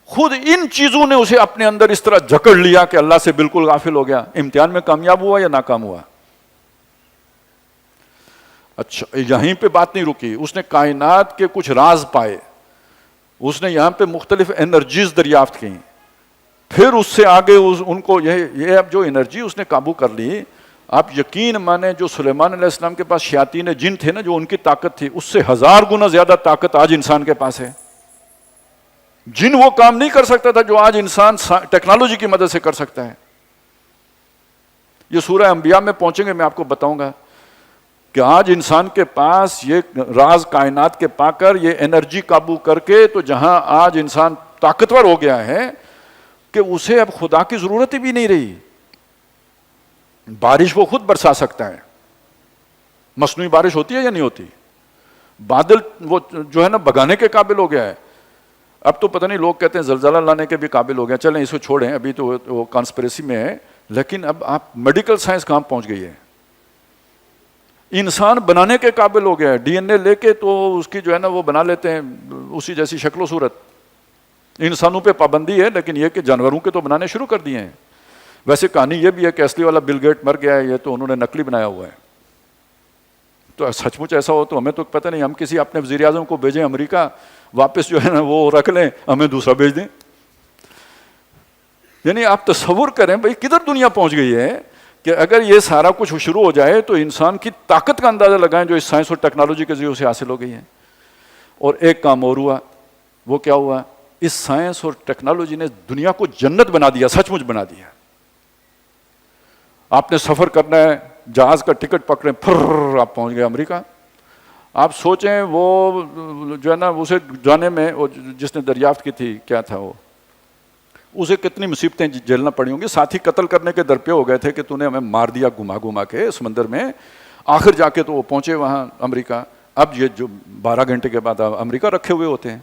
خود ان چیزوں نے اسے اپنے اندر اس طرح جکڑ لیا کہ اللہ سے بالکل غافل ہو گیا. امتحان میں کامیاب ہوا یا ناکام ہوا؟ اچھا, یہیں پہ بات نہیں رکی, اس نے کائنات کے کچھ راز پائے, اس نے یہاں پہ مختلف انرجیز دریافت کی, پھر اس سے آگے ان کو یہ اب جو انرجی اس نے قابو کر لی. آپ یقین مانیں جو سلیمان علیہ السلام کے پاس شیاطین جن تھے نا, جو ان کی طاقت تھی, اس سے 1000 گنا زیادہ طاقت آج انسان کے پاس ہے. جن وہ کام نہیں کر سکتا تھا جو آج انسان ٹیکنالوجی کی مدد سے کر سکتا ہے. یہ سورہ انبیاء میں پہنچیں گے, میں آپ کو بتاؤں گا کہ آج انسان کے پاس یہ راز کائنات کے پا کر یہ انرجی قابو کر کے, تو جہاں آج انسان طاقتور ہو گیا ہے کہ اسے اب خدا کی ضرورت ہی بھی نہیں رہی. بارش وہ خود برسا سکتا ہے. مصنوعی بارش ہوتی ہے یا نہیں ہوتی؟ بادل وہ جو ہے نا بگانے کے قابل ہو گیا ہے. اب تو پتہ نہیں, لوگ کہتے ہیں زلزلہ لانے کے بھی قابل ہو گیا. چلیں اس کو چھوڑیں, ابھی تو وہ کانسپریسی میں ہے, لیکن اب آپ میڈیکل سائنس کہاں پہنچ گئی ہے. انسان بنانے کے قابل ہو گیا ہے, ڈی این اے لے کے تو اس کی جو ہے نا وہ بنا لیتے ہیں اسی جیسی شکل و صورت. انسانوں پہ پابندی ہے, لیکن یہ کہ جانوروں کے تو بنانے شروع کر دیے ہیں. ویسے کہانی یہ بھی ہے کہ اصلی والا بل گیٹ مر گیا ہے, یہ تو انہوں نے نقلی بنایا ہوا ہے. تو سچ مچ ایسا ہو تو ہمیں تو پتہ نہیں, ہم کسی اپنے وزیر اعظم کو بھیجیں امریکہ, واپس جو ہے نا وہ رکھ لیں, ہمیں دوسرا بھیج دیں. یعنی آپ تصور کریں بھائی کدھر دنیا پہنچ گئی ہے کہ اگر یہ سارا کچھ شروع ہو جائے تو انسان کی طاقت کا اندازہ لگائیں جو اس سائنس اور ٹیکنالوجی کے ذریعے سے حاصل ہو گئی ہے. اور ایک کام اور ہوا, وہ کیا ہوا, اس سائنس اور ٹیکنالوجی نے دنیا کو جنت بنا دیا, سچ مچ بنا دیا. آپ نے سفر کرنا ہے, جہاز کا ٹکٹ پکڑیں, پھر آپ پہنچ گئے امریکہ. آپ سوچیں وہ جو ہے نا اسے جانے میں جس نے دریافت کی تھی کیا تھا وہ, اسے کتنی مصیبتیں جھیلنا پڑی ہوں گی. ساتھی قتل کرنے کے درپے ہو گئے تھے کہ تو نے ہمیں مار دیا گھما گھما کے سمندر میں. آخر جا کے تو وہ پہنچے وہاں امریکہ. اب یہ جو 12 گھنٹے کے بعد امریکہ رکھے ہوئے ہوتے ہیں,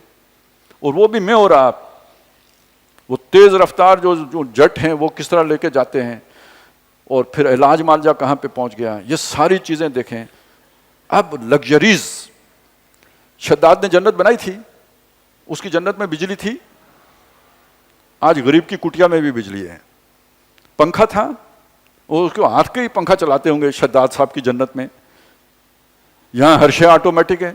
اور وہ بھی میں اور آپ, وہ تیز رفتار جو جٹ ہیں وہ کس طرح لے کے جاتے ہیں, اور پھر علاج معالجہ کہاں پہ پہنچ گیا, یہ ساری چیزیں دیکھیں. اب لگژریز, شداد نے جنت بنائی تھی, اس کی جنت میں بجلی تھی, آج غریب کی کٹیا میں بھی بجلی ہے. پنکھا تھا, وہ اس کو ہاتھ کے ہی پنکھا چلاتے ہوں گے شداد صاحب کی جنت میں. یہاں ہر شے آٹومیٹک ہے,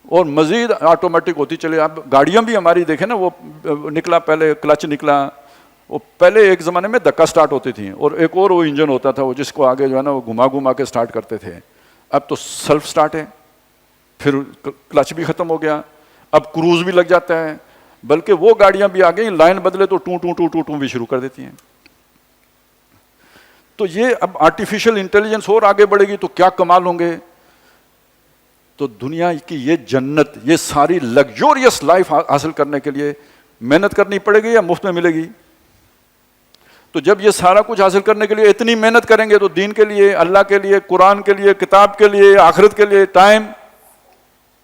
اور مزید آٹومیٹک ہوتی چلے. اب گاڑیاں بھی ہماری دیکھیں نا, وہ نکلا پہلے کلچ نکلا, وہ پہلے ایک زمانے میں دھکا سٹارٹ ہوتی تھیں, اور ایک اور وہ انجن ہوتا تھا وہ جس کو آگے جو ہے نا وہ گھما گھما کے سٹارٹ کرتے تھے. اب تو سیلف سٹارٹ ہے, پھر کلچ بھی ختم ہو گیا, اب کروز بھی لگ جاتا ہے. بلکہ وہ گاڑیاں بھی آ گئی, لائن بدلے تو ٹوں ٹوں ٹوں ٹوں ٹوں بھی شروع کر دیتی ہیں. تو یہ اب آرٹیفیشل انٹیلیجنس اور آگے بڑھے گی تو کیا کمال ہوں گے. تو دنیا کی یہ جنت, یہ ساری لگزوریس لائف حاصل کرنے کے لیے محنت کرنی پڑے گی یا مفت میں ملے گی؟ تو جب یہ سارا کچھ حاصل کرنے کے لیے اتنی محنت کریں گے تو دین کے لیے, اللہ کے لیے, قرآن کے لیے, کتاب کے لیے, آخرت کے لیے ٹائم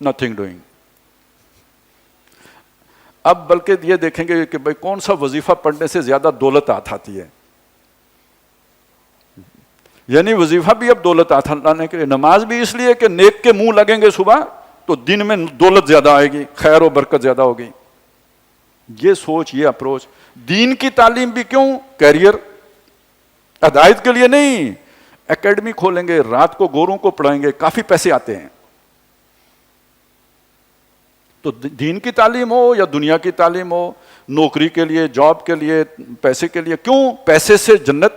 نتھنگ ڈوئنگ. اب بلکہ یہ دیکھیں گے کہ بھائی کون سا وظیفہ پڑھنے سے زیادہ دولت آتی ہے. یعنی وظیفہ بھی اب دولت لانے کے لیے, نماز بھی اس لیے کہ نیک کے منہ لگیں گے صبح تو دن میں دولت زیادہ آئے گی، خیر و برکت زیادہ ہوگی. یہ سوچ، یہ اپروچ. دین کی تعلیم بھی کیوں؟ کیریئر، ہدایت کے لیے نہیں. اکیڈمی کھولیں گے، رات کو گوروں کو پڑھائیں گے، کافی پیسے آتے ہیں. تو دین کی تعلیم ہو یا دنیا کی تعلیم ہو، نوکری کے لیے، جاب کے لیے، پیسے کے لیے. کیوں؟ پیسے سے جنت.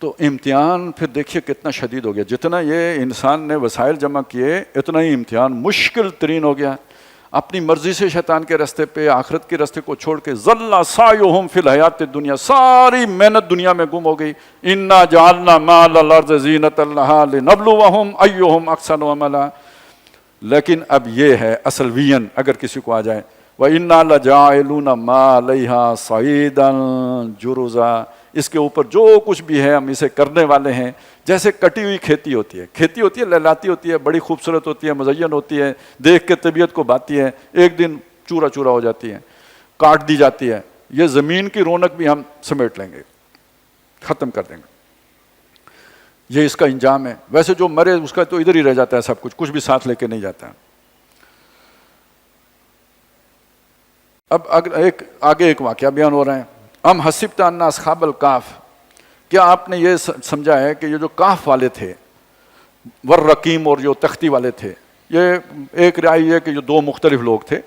تو امتحان پھر دیکھیے کتنا شدید ہو گیا. جتنا یہ انسان نے وسائل جمع کیے اتنا ہی امتحان مشکل ترین ہو گیا. اپنی مرضی سے شیطان کے راستے پہ، آخرت کے راستے کو چھوڑ کے ذل سعیہم فی الحیات الدنیا، ساری محنت دنیا میں گم ہو گئی. انا جعلنا ما علی الارض زینۃ لہا لنبلوہم ایہم احسن عملا. لیکن اب یہ ہے اصل وین اگر کسی کو آ جائے، وَإِنَّا لَجَاعِلُونَ مَا عَلَيْهَا صَعِيدًا جُرُزًا، اس کے اوپر جو کچھ بھی ہے ہم اسے کرنے والے ہیں. جیسے کٹی ہوئی کھیتی ہوتی ہے، کھیتی ہوتی ہے، لہلاتی ہوتی ہے، بڑی خوبصورت ہوتی ہے، مزین ہوتی ہے، دیکھ کے طبیعت کو بھاتی ہے، ایک دن چورا چورا ہو جاتی ہے، کاٹ دی جاتی ہے. یہ زمین کی رونق بھی ہم سمیٹ لیں گے، ختم کر دیں گے. یہ اس کا انجام ہے. ویسے جو مرے اس کا تو ادھر ہی رہ جاتا ہے سب کچھ، کچھ بھی ساتھ لے کے نہیں جاتا. اب آگے ایک واقعہ بیان ہو رہا ہے. ام حسبت ان اصحاب الکہف، کیا آپ نے یہ سمجھا ہے کہ یہ جو کہف والے تھے، والرقیم، اور جو تختی والے تھے، یہ ایک رائے یہ کہ یہ دو مختلف لوگ تھے.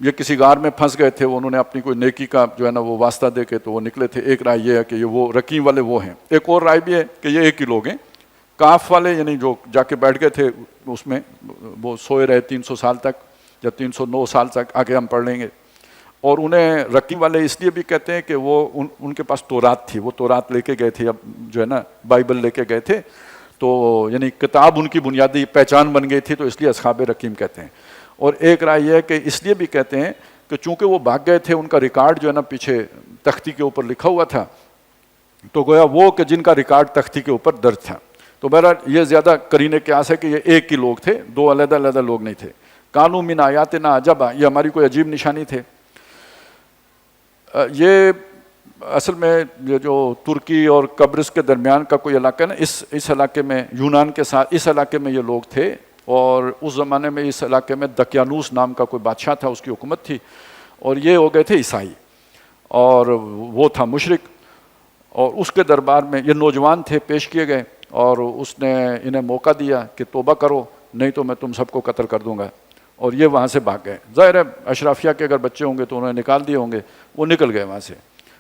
یہ کسی غار میں پھنس گئے تھے، انہوں نے اپنی کوئی نیکی کا جو ہے نا وہ واسطہ دے کے تو وہ نکلے تھے. ایک رائے یہ ہے کہ یہ وہ رقیم والے وہ ہیں. ایک اور رائے بھی ہے کہ یہ ایک ہی لوگ ہیں. کہف والے یعنی جو جا کے بیٹھ گئے تھے اس میں، وہ سوئے رہے 300 سال تک یا 309 سال تک، آگے ہم پڑھ لیں گے. اور انہیں رقیم والے اس لیے بھی کہتے ہیں کہ وہ ان کے پاس تورات تھی، وہ تورات لے کے گئے تھے، اب جو ہے نا بائبل لے کے گئے تھے، تو یعنی کتاب ان کی بنیادی پہچان بن گئی تھی، تو اس لیے اصحاب رقیم کہتے ہیں. اور ایک رائے یہ ہے کہ اس لیے بھی کہتے ہیں کہ چونکہ وہ بھاگ گئے تھے، ان کا ریکارڈ جو ہے نا پیچھے تختی کے اوپر لکھا ہوا تھا، تو گویا وہ کہ جن کا ریکارڈ تختی کے اوپر درج تھا. تو بہرحال یہ زیادہ قرینے قیاس ہے کہ یہ ایک ہی لوگ تھے، دو علیحدہ علیحدہ لوگ نہیں تھے. کانوا من آیاتنا عجبا، یہ ہماری کوئی عجیب نشانی تھے. یہ اصل میں یہ جو ترکی اور قبرص کے درمیان کا کوئی علاقہ ہے نا، اس علاقے میں یونان کے ساتھ اس علاقے میں یہ لوگ تھے. اور اس زمانے میں اس علاقے میں دقیانوس نام کا کوئی بادشاہ تھا، اس کی حکومت تھی، اور یہ ہو گئے تھے عیسائی، اور وہ تھا مشرک. اور اس کے دربار میں یہ نوجوان تھے، پیش کیے گئے، اور اس نے انہیں موقع دیا کہ توبہ کرو، نہیں تو میں تم سب کو قتل کر دوں گا. اور یہ وہاں سے بھاگ گئے. ظاہر ہے اشرافیہ کے اگر بچے ہوں گے تو انہوں نے نکال دیے ہوں گے، وہ نکل گئے وہاں سے.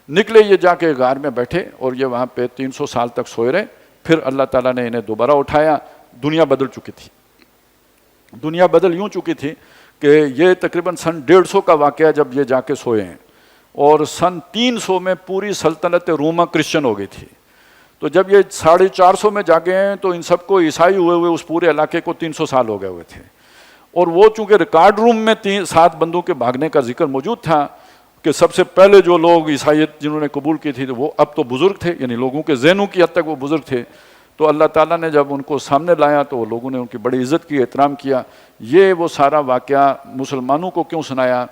نکلے یہ جا کے غار میں بیٹھے، اور یہ وہاں پہ 300 سال تک سوئے رہے. پھر اللہ تعالیٰ نے انہیں دوبارہ اٹھایا. دنیا بدل چکی تھی. دنیا بدل یوں چکی تھی کہ یہ تقریباً سن 150 کا واقعہ جب یہ جا کے سوئے ہیں، اور سن 300 میں پوری سلطنت روما کرسچن ہو گئی تھی. تو جب یہ 450 میں جاگے ہیں تو ان سب کو عیسائی ہوئے اس پورے علاقے کو 300 سال ہو گئے ہوئے تھے. اور وہ چونکہ ریکارڈ روم میں 7 بندوں کے بھاگنے کا ذکر موجود تھا کہ سب سے پہلے جو لوگ عیسائیت جنہوں نے قبول کی تھی، تو وہ اب تو بزرگ تھے، یعنی لوگوں کے ذہنوں کی حد تک وہ بزرگ تھے. تو اللہ تعالیٰ نے جب ان کو سامنے لایا تو لوگوں نے ان کی بڑی عزت کی، احترام کیا. یہ وہ سارا واقعہ مسلمانوں کو کیوں سنایا؟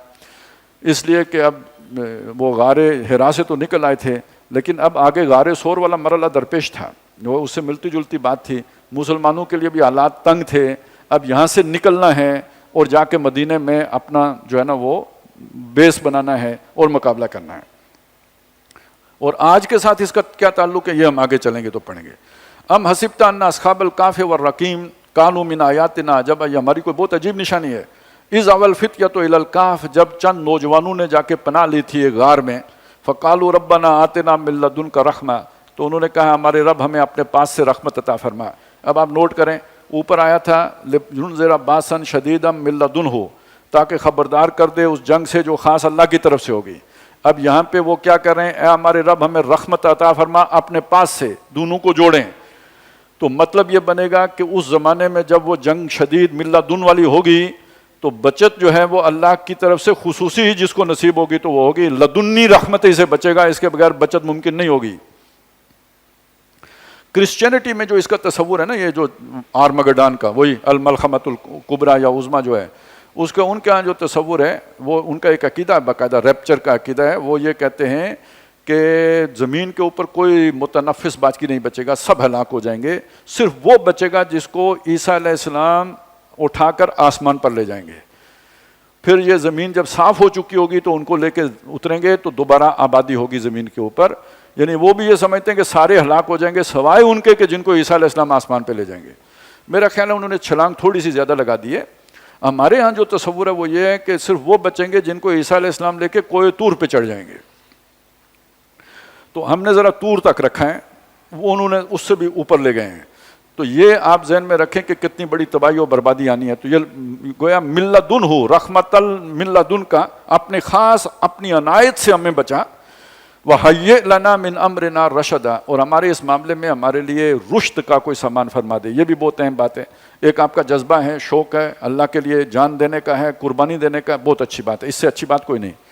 اس لیے کہ اب وہ غار حرا سے تو نکل آئے تھے، لیکن اب آگے غار سور والا مرحلہ درپیش تھا. وہ اس سے ملتی جلتی بات تھی. مسلمانوں کے لیے بھی حالات تنگ تھے. اب یہاں سے نکلنا ہے اور جا کے مدینے میں اپنا جو ہے نا وہ بیس بنانا ہے اور مقابلہ کرنا ہے. اور آج کے ساتھ اس کا کیا تعلق ہے، یہ ہم آگے چلیں گے تو پڑھیں گے. ام حسبت ان اصحاب الکہف والرقیم کانوا من آیاتنا عجبا، یہ ہماری کوئی بہت عجیب نشانی ہے. اذ اول فتیۃ الی الکہف، جب چند نوجوانوں نے جا کے پناہ لی تھی ایک غار میں. فقالوا ربنا آتنا من لدنک رحمہ، تو انہوں نے کہا ہمارے رب ہمیں اپنے پاس سے رحمت عطا فرما. اب آپ نوٹ کریں، اوپر آیا تھا لینذر باسا شدیدا من لدنہ، تاکہ خبردار کر دے اس جنگ سے جو خاص اللہ کی طرف سے ہوگی. اب یہاں پہ وہ کیا کر رہے ہیں، اے ہمارے رب ہمیں رحمت عطا فرما اپنے پاس سے، دونوں کو جوڑیں. تو مطلب یہ بنے گا کہ اس زمانے میں جب وہ جنگ شدید من لدن والی ہوگی تو بچت جو ہے وہ اللہ کی طرف سے خصوصی ہی جس کو نصیب ہوگی تو وہ ہوگی لدنی رحمت ہی سے بچے گا، اس کے بغیر بچت ممکن نہیں ہوگی. کرسچینٹی میں جو اس کا تصور ہے نا، یہ جو آرمگڈان کا، وہی الملحمۃ الکبریٰ یا عظمیٰ جو ہے، اس کا ان کا جو تصور ہے وہ ان کا ایک عقیدہ، باقاعدہ ریپچر کا عقیدہ ہے. وہ یہ کہتے ہیں کہ زمین کے اوپر کوئی متنفس باقی نہیں بچے گا، سب ہلاک ہو جائیں گے، صرف وہ بچے گا جس کو عیسیٰ علیہ السلام اٹھا کر آسمان پر لے جائیں گے۔ پھر یہ زمین جب صاف ہو چکی ہوگی تو ان کو لے کے اتریں گے تو دوبارہ آبادی ہوگی زمین کے اوپر۔ یعنی وہ بھی یہ سمجھتے ہیں کہ سارے ہلاک ہو جائیں گے سوائے ان کے کہ جن کو عیسیٰ علیہ السلام آسمان پہ لے جائیں گے۔ میرا خیال ہے انہوں نے چھلانگ تھوڑی سی زیادہ لگا دی ہے۔ ہمارے ہاں جو تصور ہے وہ یہ ہے کہ صرف وہ بچیں گے جن کو عیسیٰ علیہ السلام لے کے کوہ طور پہ چڑھ جائیں گے۔ تو ہم نے ذرا طور تک رکھا ہے، وہ انہوں نے اس سے بھی اوپر لے گئے ہیں۔ تو یہ آپ ذہن میں رکھیں کہ کتنی بڑی تباہی اور بربادی آنی ہے۔ تو یہ گویا من لدنہ رحمت من لدن کا اپنے خاص اپنی عنایت سے ہمیں بچا، وَهَيِّئْ لَنَا مِنْ أَمْرِنَا رَشَدًا، اور ہمارے اس معاملے میں ہمارے لیے رشد کا کوئی سامان فرما دے۔ یہ بھی بہت اہم بات ہے۔ ایک آپ کا جذبہ ہے، شوق ہے، اللہ کے لیے جان دینے کا ہے، قربانی دینے کا، بہت اچھی بات ہے، اس سے اچھی بات کوئی نہیں۔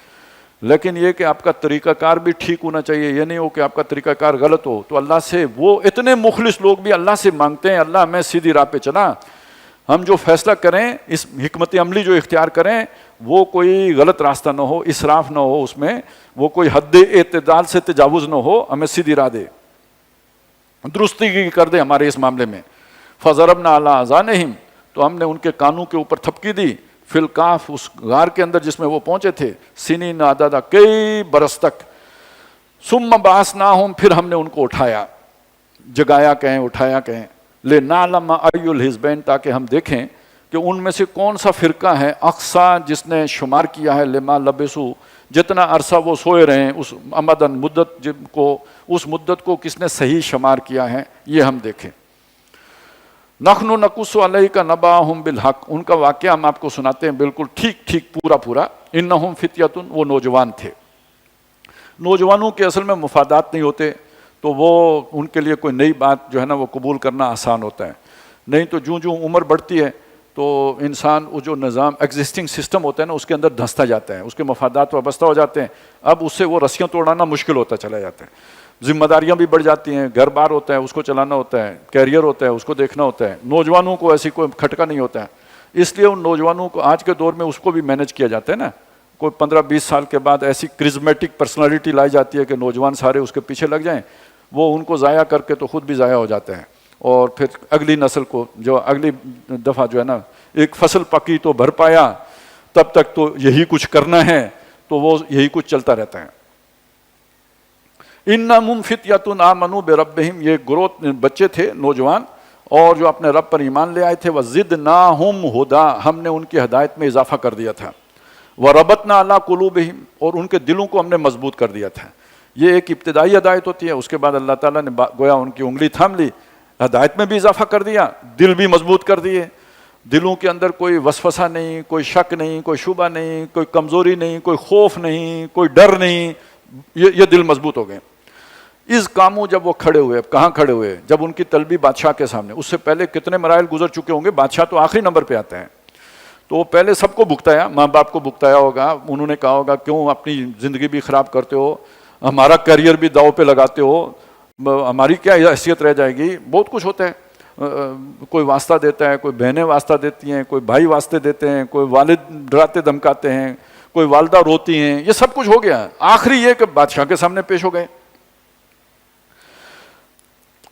لیکن یہ کہ آپ کا طریقہ کار بھی ٹھیک ہونا چاہیے، یہ نہیں ہو کہ آپ کا طریقہ کار غلط ہو۔ تو اللہ سے وہ اتنے مخلص لوگ بھی اللہ سے مانگتے ہیں، اللہ ہمیں سیدھی راہ پہ چلا، ہم جو فیصلہ کریں، اس حکمت عملی جو اختیار کریں وہ کوئی غلط راستہ نہ ہو، اسراف نہ ہو اس میں، وہ کوئی حد اعتدال سے تجاوز نہ ہو، ہمیں سیدھی راہ دے، درستی کی کر دے ہمارے اس معاملے میں۔ فَضَرَبْنَا عَلَىٰ آذَانِهِمْ، تو ہم نے ان کے کانوں کے اوپر تھپکی دی، فی الکاف، اس غار کے اندر جس میں وہ پہنچے تھے، سنین عددا، کئی برس تک، ثم بعثناہم، پھر ہم نے ان کو اٹھایا، جگایا کہیں، اٹھایا کہیں، لنعلم ای الحزبین، تاکہ ہم دیکھیں کہ ان میں سے کون سا فرقہ ہے اقصا، جس نے شمار کیا ہے لما لبسو، جتنا عرصہ وہ سوئے رہے، اس امدن مدت کو، اس مدت کو کس نے صحیح شمار کیا ہے، یہ ہم دیکھیں۔ نحن نقص علیک نبأہم بالحق، ان کا واقعہ ہم آپ کو سناتے ہیں بالکل ٹھیک ٹھیک پورا پورا۔ انہم فتیۃ، وہ نوجوان تھے۔ نوجوانوں کے اصل میں مفادات نہیں ہوتے، تو وہ ان کے لیے کوئی نئی بات جو ہے نا وہ قبول کرنا آسان ہوتا ہے، نہیں تو جوں جوں عمر بڑھتی ہے تو انسان وہ جو نظام ایگزسٹنگ سسٹم ہوتا ہے نا اس کے اندر دھنستا جاتا ہے، اس کے مفادات وابستہ ہو جاتے ہیں، اب اس سے وہ رسیاں توڑانا مشکل ہوتا چلا جاتا ہے، ذمہ داریاں بھی بڑھ جاتی ہیں، گھر بار ہوتا ہے اس کو چلانا ہوتا ہے، کیریئر ہوتا ہے اس کو دیکھنا ہوتا ہے۔ نوجوانوں کو ایسی کوئی کھٹکا نہیں ہوتا ہے، اس لیے ان نوجوانوں کو آج کے دور میں اس کو بھی مینج کیا جاتا ہے نا، کوئی 15-20 سال کے بعد ایسی کرزمیٹک پرسنالٹی لائی جاتی ہے کہ نوجوان سارے اس کے پیچھے لگ جائیں، وہ ان کو ضائع کر کے تو خود بھی ضائع ہو جاتے ہیں، اور پھر اگلی نسل کو جو اگلی دفعہ جو ہے نا ایک فصل پکی تو بھر پایا، تب تک تو یہی کچھ کرنا ہے، تو وہ یہی کچھ چلتا رہتا ہے۔ انہم فتیۃ آمنوا بربہم، یہ گروہ بچے تھے نوجوان، اور جو اپنے رب پر ایمان لے آئے تھے، وزدناہم ہدی، ہم نے ان کی ہدایت میں اضافہ کر دیا تھا، وربطنا علی قلوبہم، اور ان کے دلوں کو ہم نے مضبوط کر دیا تھا۔ یہ ایک ابتدائی ہدایت ہوتی ہے، اس کے بعد اللہ تعالیٰ نے گویا ان کی انگلی تھام لی، ہدایت میں بھی اضافہ کر دیا، دل بھی مضبوط کر دیے، دلوں کے اندر کوئی وسوسہ نہیں، کوئی شک نہیں، کوئی شبہ نہیں، کوئی کمزوری نہیں، کوئی خوف نہیں، کوئی ڈر نہیں، یہ دل مضبوط ہو گئے۔ اس کاموں، جب وہ کھڑے ہوئے، کہاں کھڑے ہوئے؟ جب ان کی طلبی بادشاہ کے سامنے، اس سے پہلے کتنے مراحل گزر چکے ہوں گے، بادشاہ تو آخری نمبر پہ آتا ہے، تو وہ پہلے سب کو بھگتایا، ماں باپ کو بھگتایا ہوگا، انہوں نے کہا ہوگا کیوں اپنی زندگی بھی خراب کرتے ہو، ہمارا کیریئر بھی داؤ پہ لگاتے ہو، ہماری کیا حیثیت رہ جائے گی، بہت کچھ ہوتا ہے، کوئی واسطہ دیتا ہے، کوئی بہنیں واسطہ دیتی ہیں، کوئی بھائی واسطے دیتے ہیں، کوئی والد ڈراتے دھمکاتے ہیں، کوئی والدہ روتی ہیں، یہ سب کچھ ہو گیا، آخری یہ کہ بادشاہ کے سامنے پیش ہو گئے۔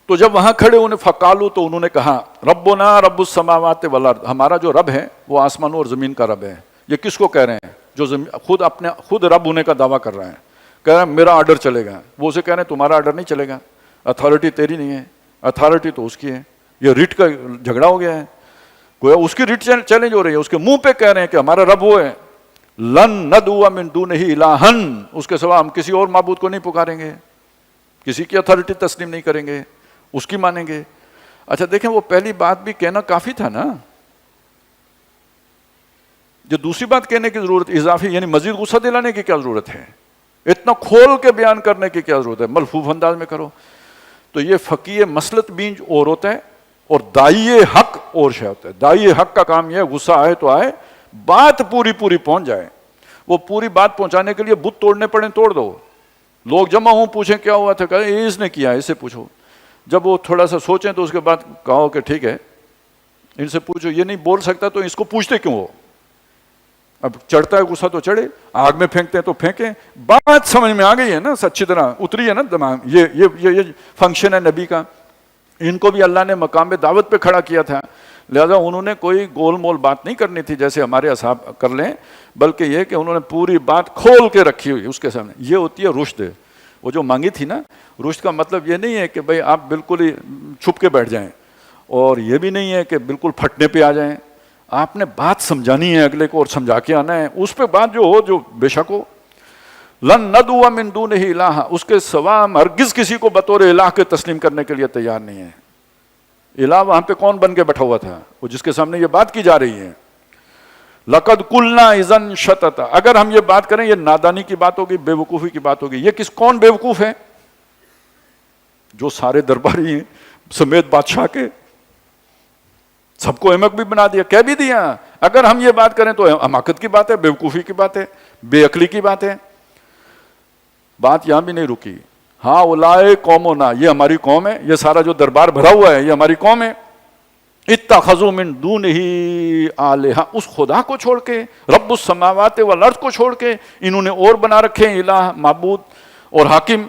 تو جب وہاں کھڑے انہیں فقالو، تو انہوں نے کہا ربنا رب السماوات والارض، ہمارا جو رب ہے وہ آسمانوں اور زمین کا رب ہے۔ یہ کس کو کہہ رہے ہیں؟ جو خود رب ہونے کا دعویٰ کر رہا ہے، کہہ رہا ہے میرا آرڈر چلے گا، وہ اسے کہہ رہے ہیں تمہارا آرڈر نہیں چلے گا، اتھارٹی تیری نہیں ہے، اتھارٹی تو اس کی ہے، یہ ریٹ کا جھگڑا ہو گیا ہے، گویا اس کی ریٹ چیلنج ہو رہی ہے، اس کے منہ پہ کہہ رہے ہیں کہ ہمارا رب وہ ہے، لن ندعو من دونہ الہا، اس کے سوا ہم کسی اور معبود کو نہیں پکاریں گے، کسی کی اتھارٹی تسلیم نہیں کریں گے، اس کی مانیں گے۔ اچھا دیکھیں، وہ پہلی بات بھی کہنا کافی تھا نا، جو دوسری بات کہنے کی ضرورت اضافی، یعنی مزید غصہ دلانے کی کیا ضرورت ہے، اتنا کھول کے بیان کرنے کی کیا ضرورت ہے، ملفوف انداز میں کرو۔ تو یہ فقیہ مسلط بینج اور ہوتا ہے، اور داعی حق اور شے ہوتا ہے۔ داعی حق کا کام یہ ہے غصہ آئے تو آئے، بات پوری پہنچ جائے، وہ پوری بات پہنچانے کے لیے بت توڑنے پڑیں توڑ دو، لوگ جمع ہوں پوچھیں کیا ہوا تھا، کہے یہ اس نے کیا، اس سے پوچھو، جب وہ تھوڑا سا سوچیں تو اس کے بعد کہو کہ ٹھیک ہے ان سے پوچھو، یہ نہیں بول سکتا تو اس کو پوچھتے کیوں ہو، اب چڑھتا ہے غصہ تو چڑھے, آگ میں پھینکتے ہیں تو پھینکیں. بات سمجھ میں آ گئی ہے نا, اچھی طرح اتری ہے نا دماغ. یہ فنکشن ہے نبی کا. ان کو بھی اللہ نے مقام دعوت پہ کھڑا کیا تھا, لہذا انہوں نے کوئی گول مول بات نہیں کرنی تھی جیسے ہمارے اصحاب کر لیں, بلکہ یہ کہ انہوں نے پوری بات کھول کے رکھی ہوئی اس کے سامنے. یہ ہوتی ہے رشد. وہ جو مانگی تھی نا, رشد کا مطلب یہ نہیں ہے کہ بھئی آپ بالکل ہی چھپ کے بیٹھ جائیں, اور یہ بھی نہیں ہے کہ بالکل پھٹنے پہ آ جائیں. آپ نے بات سمجھانی ہے اگلے کو اور سمجھا کے آنا ہے. اس پہ بات جو ہو, جو بے شک ہو. لن ندعو من دونہ الہ, اس کے سوا ہم ہرگز کسی کو بطور الہ کے تسلیم کرنے کے لیے تیار نہیں ہیں. الہ وہاں پہ کون بن کے بیٹھا ہوا تھا؟ وہ جس کے سامنے یہ بات کی جا رہی ہے. لقد قلنا اذا شططا, اگر ہم یہ بات کریں یہ نادانی کی بات ہوگی, بے وقوفی کی بات ہوگی. یہ کون بے وقوف ہے؟ جو سارے درباری ہیں سمیت بادشاہ کے, سب کو احمق بھی بنا دیا, کہہ بھی دیا. اگر ہم یہ بات کریں تو حماقت کی بات ہے, بے وقوفی کی بات ہے, بے عقلی کی بات ہے. بات یہاں بھی نہیں رکی. ہاں اولائے قومنا, یہ ہماری قوم ہے, یہ سارا جو دربار بھرا ہوا ہے یہ ہماری قوم ہے. اتخذوا من دونہ آلہہ, اس خدا کو چھوڑ کے, رب السماوات والارض کو چھوڑ کے انہوں نے اور بنا رکھے ہیں الہ, معبود اور حاکم.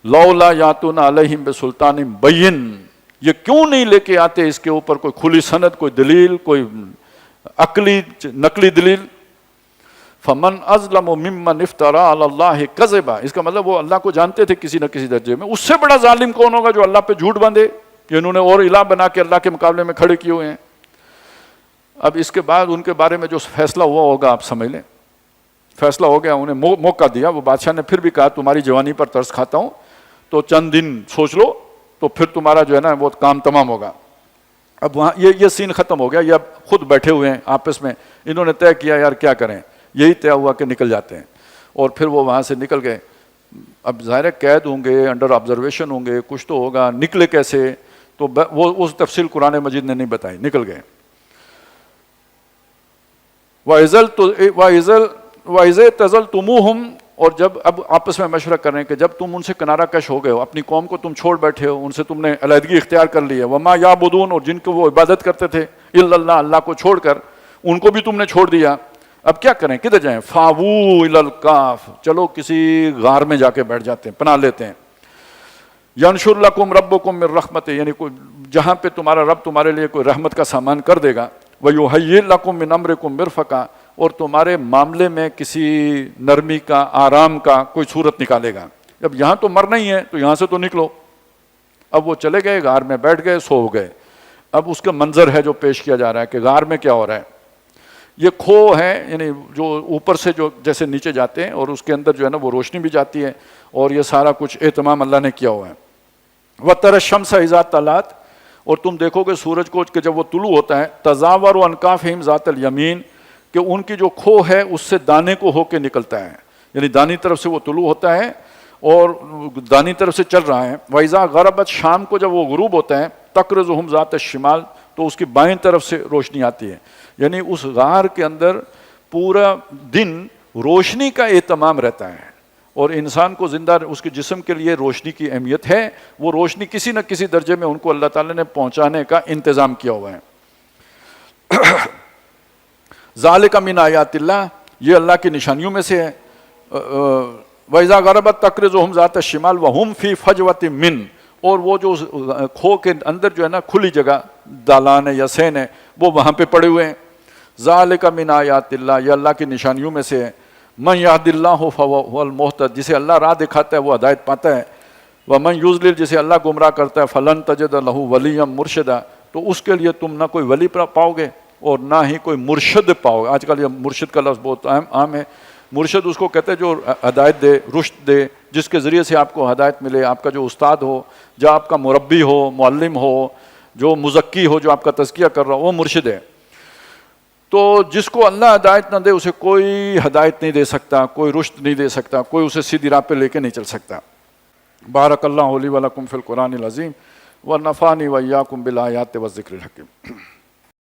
لولا یاتون علیہم بسلطان بین, یہ کیوں نہیں لے کے آتے اس کے اوپر کوئی کھلی سند, کوئی دلیل, کوئی عقلی نقلی دلیل. فمن اظلم ممن افترى علی اللہ کذبا, اس کا مطلب وہ اللہ کو جانتے تھے کسی نہ کسی درجے میں. اس سے بڑا ظالم کون ہوگا جو اللہ پہ جھوٹ باندھے کہ انہوں نے اور الہ بنا کے اللہ کے مقابلے میں کھڑے کیے ہوئے ہیں. اب اس کے بعد ان کے بارے میں جو فیصلہ ہوا ہوگا آپ سمجھ لیں. فیصلہ ہو گیا, انہیں موقع دیا. وہ بادشاہ نے پھر بھی کہا تمہاری جوانی پر ترس کھاتا ہوں, تو چند دن سوچ لو, تو پھر تمہارا جو ہے نا وہ کام تمام ہوگا. اب وہاں یہ سین ختم ہو گیا. یہ اب خود بیٹھے ہوئے ہیں آپس میں, انہوں نے طے کیا یار کیا کریں. یہی طے ہوا کہ نکل جاتے ہیں. اور پھر وہ وہاں سے نکل گئے. اب ظاہر قید ہوں گے, انڈر آبزرویشن ہوں گے, کچھ تو ہوگا. نکلے کیسے تو وہ اس تفصیل قرآن مجید نے نہیں بتائی. نکل گئے. وَإِذَا اعْتَزَلْتُمُوهُمْ, اور جب اب آپس میں مشورہ کر رہے ہیں کہ جب تم ان سے کنارہ کش ہو گئے ہو, اپنی قوم کو تم چھوڑ بیٹھے ہو, ان سے تم نے علیحدگی اختیار کر لی ہے. وَمَا يَعْبُدُونَ, اور جن کو وہ عبادت کرتے تھے, إِلَّا اللَّهَ, اللہ کو چھوڑ کر, ان کو بھی تم نے چھوڑ دیا. اب کیا کریں, کدھر جائیں؟ فَاوُوا إِلَى الْكَهْفِ, چلو کسی غار میں جا کے بیٹھ جاتے ہیں, پناہ لیتے ہیں. يَنشُرْ لَكُمْ رَبُّكُمْ مِنْ رَحْمَتِهِ, یعنی کوئی جہاں پہ تمہارا رب تمہارے لیے کوئی رحمت کا سامان کر دے گا. وَيُهَيِّئْ لَكُمْ مِنْ أَمْرِكُمْ مِرْفَقًا, اور تمہارے معاملے میں کسی نرمی کا, آرام کا کوئی صورت نکالے گا. اب یہاں تو مرنا ہی ہے تو یہاں سے تو نکلو. اب وہ چلے گئے, غار میں بیٹھ گئے, سو گئے. اب اس کا منظر ہے جو پیش کیا جا رہا ہے کہ غار میں کیا ہو رہا ہے. یہ کھو ہے, یعنی جو اوپر سے جو جیسے نیچے جاتے ہیں, اور اس کے اندر جو ہے نا وہ روشنی بھی جاتی ہے, اور یہ سارا کچھ اہتمام اللہ نے کیا ہوا ہے. وَتَرَى الشَّمْسَ إِذَا طَلَعَتْ, اور تم دیکھو گے سورج کو کہ جب وہ طلوع ہوتا ہے. تَزَاوَرُ عَنْ كَهْفِهِمْ ذَاتَ الْيَمِينِ, کہ ان کی جو کھو ہے اس سے دانے کو ہو کے نکلتا ہے, یعنی دانی طرف سے وہ طلوع ہوتا ہے اور دانی طرف سے چل رہا ہے. وَإِذَا غَرَبَتْ, شام کو جب وہ غروب ہوتا ہے. تَقْرِضُهُمْ ذَاتَ الشِّمَالِ, تو اس کی بائیں طرف سے روشنی آتی ہے. یعنی اس غار کے اندر پورا دن روشنی کا اہتمام رہتا ہے, اور انسان کو زندہ, اس کے جسم کے لیے روشنی کی اہمیت ہے. وہ روشنی کسی نہ کسی درجے میں ان کو اللہ تعالیٰ نے پہنچانے کا انتظام کیا ہوا ہے. ذالک من آیات اللہ, یہ اللہ کی نشانیوں میں سے ہے. وَإِذَا غَرَبَتْ تَقْرِضُهُمْ ذَاتَ الشِّمَالِ وَهُمْ فِي فَجْوَةٍ مِّنْ, اور وہ جو کھو کے اندر جو ہے نا کھلی جگہ, دالان ہے یا سین ہے, وہ وہاں پہ پڑے ہوئے ہیں. ذالک من آیات اللہ, یہ اللہ کی نشانیوں میں سے ہے. من یہد اللہ فہو المہتد, جسے اللہ راہ دکھاتا ہے وہ ہدایت پاتا ہے. ومن یضلل, جسے اللہ گمراہ کرتا ہے, فلن تجد لہ ولیا مرشدا, تو اس کے لیے تم نہ کوئی ولی پاؤ گے اور نہ ہی کوئی مرشد پاؤ گے. آج کل یہ مرشد کا لفظ بہت عام ہے. مرشد اس کو کہتے ہیں جو ہدایت دے, رشد دے, جس کے ذریعے سے آپ کو ہدایت ملے. آپ کا جو استاد ہو, جو آپ کا مربی ہو, معلم ہو, جو مزکی ہو, جو آپ کا تزکیہ کر رہا ہو, وہ مرشد ہے. تو جس کو اللہ ہدایت نہ دے اسے کوئی ہدایت نہیں دے سکتا, کوئی رشد نہیں دے سکتا, کوئی اسے سیدھی راہ پہ لے کے نہیں چل سکتا. بارک اللہ لی و لکم فی القرآن العظیم ونفعنی و ایاکم بالآیات والذکر الحکیم.